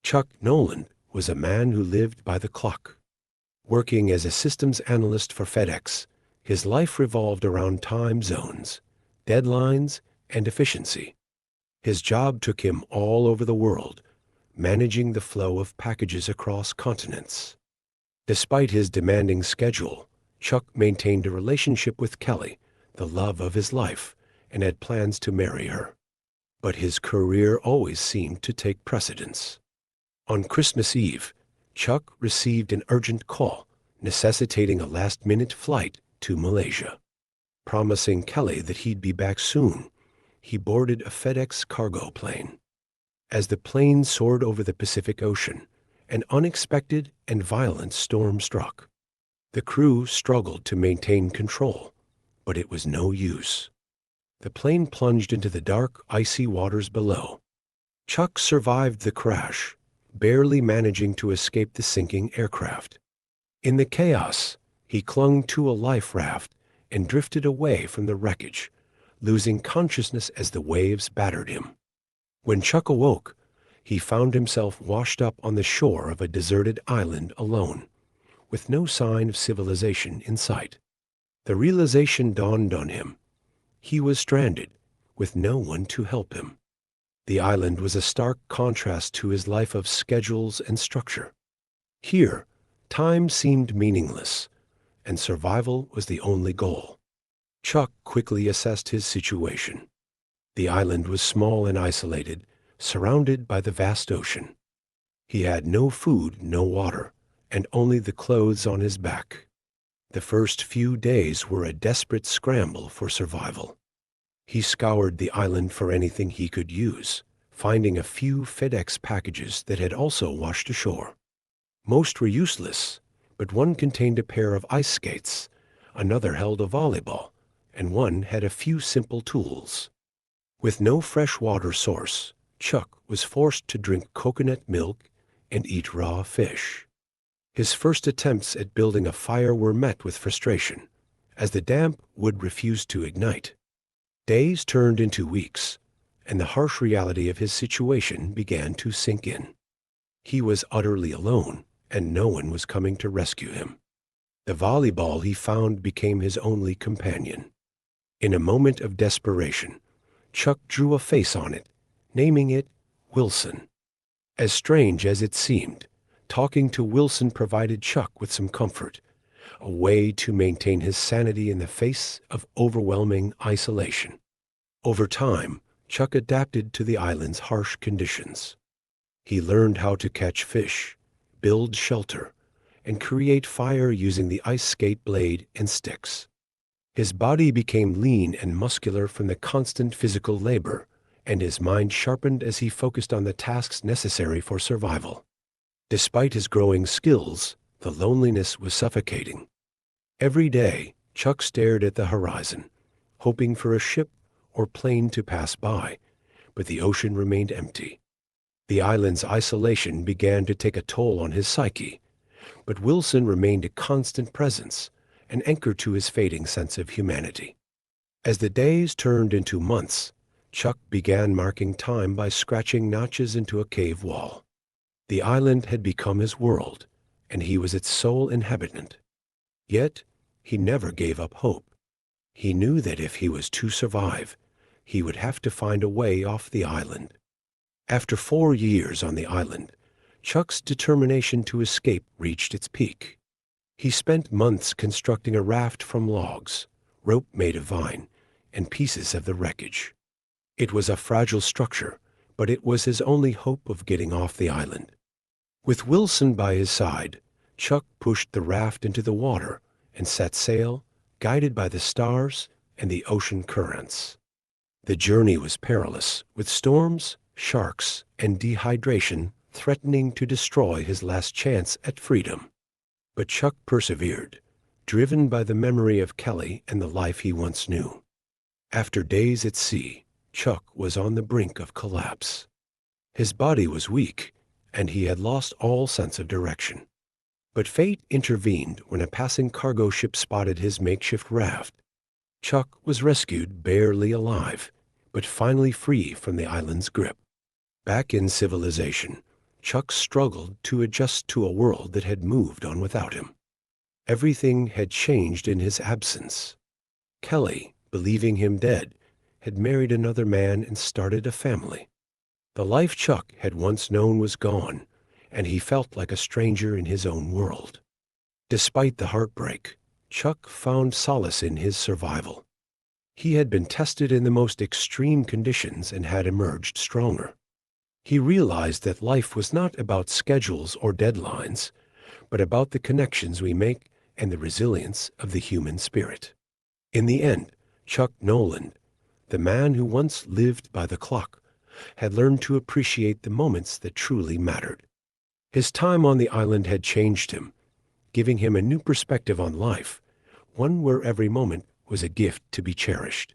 Chuck Noland was a man who lived by the clock. Working as a systems analyst for FedEx, his life revolved around time zones, deadlines, and efficiency. His job took him all over the world, managing the flow of packages across continents. Despite his demanding schedule, Chuck maintained a relationship with Kelly, the love of his life, and had plans to marry her. But his career always seemed to take precedence. On Christmas Eve, Chuck received an urgent call necessitating a last-minute flight to Malaysia. Promising Kelly that he'd be back soon, he boarded a FedEx cargo plane. As the plane soared over the Pacific Ocean, an unexpected and violent storm struck. The crew struggled to maintain control, but it was no use. The plane plunged into the dark, icy waters below. Chuck survived the crash, barely managing to escape the sinking aircraft. In the chaos, he clung to a life raft and drifted away from the wreckage, losing consciousness as the waves battered him. When Chuck awoke, he found himself washed up on the shore of a deserted island alone, with no sign of civilization in sight. The realization dawned on him. He was stranded, with no one to help him. The island was a stark contrast to his life of schedules and structure. Here, time seemed meaningless, and survival was the only goal. Chuck quickly assessed his situation. The island was small and isolated, surrounded by the vast ocean. He had no food, no water, and only the clothes on his back. The first few days were a desperate scramble for survival. He scoured the island for anything he could use, finding a few FedEx packages that had also washed ashore. Most were useless, but one contained a pair of ice skates, another held a volleyball, and one had a few simple tools. With no fresh water source, Chuck was forced to drink coconut milk and eat raw fish. His first attempts at building a fire were met with frustration, as the damp wood refused to ignite. Days turned into weeks, and the harsh reality of his situation began to sink in. He was utterly alone, and no one was coming to rescue him. The volleyball he found became his only companion. In a moment of desperation, Chuck drew a face on it, naming it Wilson. As strange as it seemed, talking to Wilson provided Chuck with some comfort, a way to maintain his sanity in the face of overwhelming isolation. Over time, Chuck adapted to the island's harsh conditions. He learned how to catch fish, build shelter, and create fire using the ice skate blade and sticks. His body became lean and muscular from the constant physical labor, and his mind sharpened as he focused on the tasks necessary for survival. Despite his growing skills, the loneliness was suffocating. Every day, Chuck stared at the horizon, hoping for a ship or plane to pass by, but the ocean remained empty. The island's isolation began to take a toll on his psyche, but Wilson remained a constant presence, an anchor to his fading sense of humanity. As the days turned into months, Chuck began marking time by scratching notches into a cave wall. The island had become his world, and he was its sole inhabitant. Yet, he never gave up hope. He knew that if he was to survive, he would have to find a way off the island. After 4 years on the island, Chuck's determination to escape reached its peak. He spent months constructing a raft from logs, rope made of vine, and pieces of the wreckage. It was a fragile structure, but it was his only hope of getting off the island. With Wilson by his side, Chuck pushed the raft into the water and set sail, guided by the stars and the ocean currents. The journey was perilous, with storms, sharks, and dehydration threatening to destroy his last chance at freedom. But Chuck persevered, driven by the memory of Kelly and the life he once knew. After days at sea, Chuck was on the brink of collapse. His body was weak, and he had lost all sense of direction. But fate intervened when a passing cargo ship spotted his makeshift raft. Chuck was rescued barely alive, but finally free from the island's grip. Back in civilization, Chuck struggled to adjust to a world that had moved on without him. Everything had changed in his absence. Kelly, believing him dead, had married another man and started a family. The life Chuck had once known was gone, and he felt like a stranger in his own world. Despite the heartbreak, Chuck found solace in his survival. He had been tested in the most extreme conditions and had emerged stronger. He realized that life was not about schedules or deadlines, but about the connections we make and the resilience of the human spirit. In the end, Chuck Noland, the man who once lived by the clock, had learned to appreciate the moments that truly mattered. His time on the island had changed him, giving him a new perspective on life, one where every moment was a gift to be cherished.